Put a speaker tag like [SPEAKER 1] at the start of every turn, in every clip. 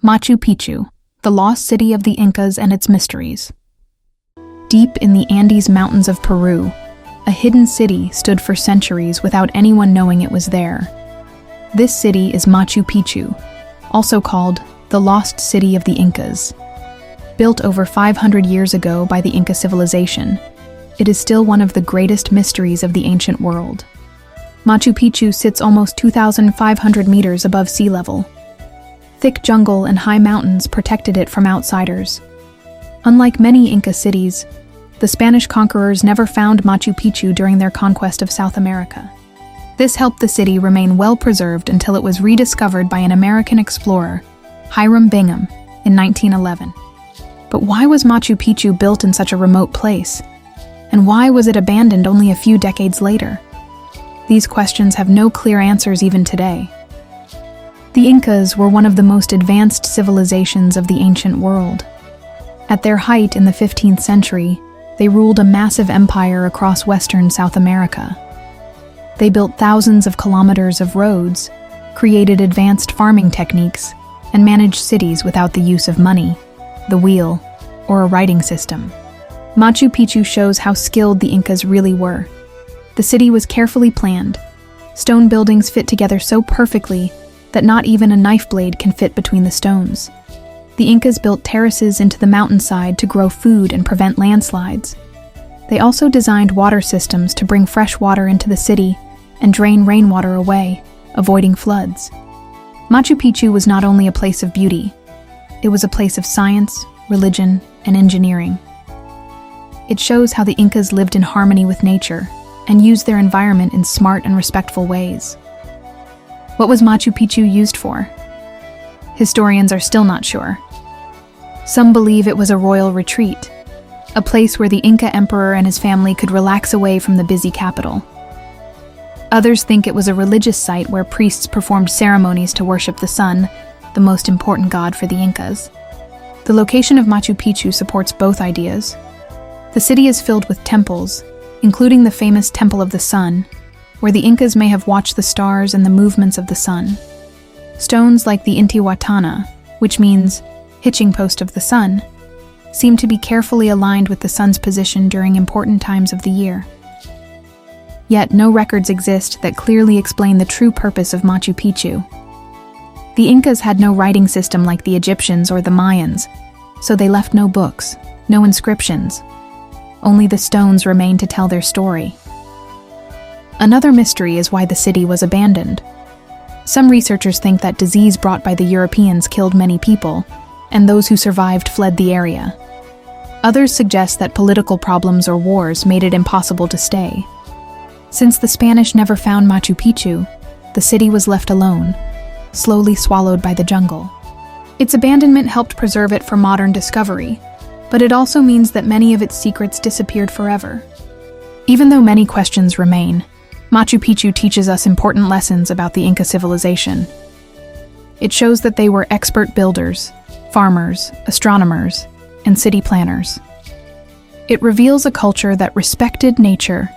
[SPEAKER 1] Machu Picchu, the lost city of the Incas and its mysteries. Deep in the Andes Mountains of Peru, a hidden city stood for centuries without anyone knowing it was there. This city is Machu Picchu, also called the Lost City of the Incas. Built over 500 years ago by the Inca civilization, it is still one of the greatest mysteries of the ancient world. Machu Picchu sits almost 2,500 meters above sea level. Thick jungle and high mountains protected it from outsiders. Unlike many Inca cities, the Spanish conquerors never found Machu Picchu during their conquest of South America. This helped the city remain well preserved until it was rediscovered by an American explorer, Hiram Bingham, in 1911. But why was Machu Picchu built in such a remote place? And why was it abandoned only a few decades later? These questions have no clear answers even today. The Incas were one of the most advanced civilizations of the ancient world. At their height in the 15th century, they ruled a massive empire across western South America. They built thousands of kilometers of roads, created advanced farming techniques, and managed cities without the use of money, the wheel, or a writing system. Machu Picchu shows how skilled the Incas really were. The city was carefully planned. Stone buildings fit together so perfectly that not even a knife blade can fit between the stones. The Incas built terraces into the mountainside to grow food and prevent landslides. They also designed water systems to bring fresh water into the city and drain rainwater away, avoiding floods. Machu Picchu was not only a place of beauty, it was a place of science, religion, and engineering. It shows how the Incas lived in harmony with nature and used their environment in smart and respectful ways. What was Machu Picchu used for? Historians are still not sure. Some believe it was a royal retreat, a place where the Inca emperor and his family could relax away from the busy capital. Others think it was a religious site where priests performed ceremonies to worship the sun, the most important god for the Incas. The location of Machu Picchu supports both ideas. The city is filled with temples, including the famous Temple of the Sun, where the Incas may have watched the stars and the movements of the sun. Stones like the Intihuatana, which means hitching post of the sun, seem to be carefully aligned with the sun's position during important times of the year. Yet no records exist that clearly explain the true purpose of Machu Picchu. The Incas had no writing system like the Egyptians or the Mayans, so they left no books, no inscriptions. Only the stones remain to tell their story. Another mystery is why the city was abandoned. Some researchers think that disease brought by the Europeans killed many people, and those who survived fled the area. Others suggest that political problems or wars made it impossible to stay. Since the Spanish never found Machu Picchu, the city was left alone, slowly swallowed by the jungle. Its abandonment helped preserve it for modern discovery, but it also means that many of its secrets disappeared forever. Even though many questions remain, Machu Picchu teaches us important lessons about the Inca civilization. It shows that they were expert builders, farmers, astronomers, and city planners. It reveals a culture that respected nature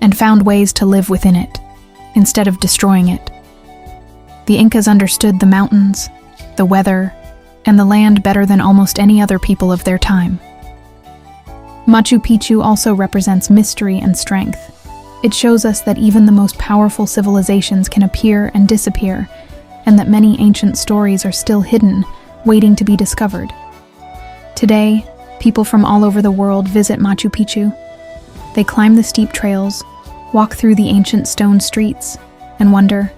[SPEAKER 1] and found ways to live within it, instead of destroying it. The Incas understood the mountains, the weather, and the land better than almost any other people of their time. Machu Picchu also represents mystery and strength. It shows us that even the most powerful civilizations can appear and disappear, and that many ancient stories are still hidden, waiting to be discovered. Today, people from all over the world visit Machu Picchu. They climb the steep trails, walk through the ancient stone streets, and wonder,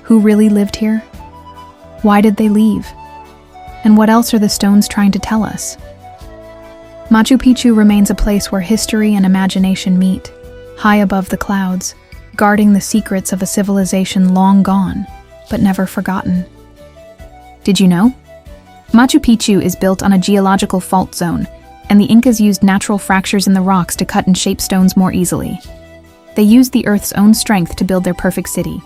[SPEAKER 1] who really lived here? Why did they leave? And what else are the stones trying to tell us? Machu Picchu remains a place where history and imagination meet, high above the clouds, guarding the secrets of a civilization long gone, but never forgotten. Did you know? Machu Picchu is built on a geological fault zone, and the Incas used natural fractures in the rocks to cut and shape stones more easily. They used the Earth's own strength to build their perfect city.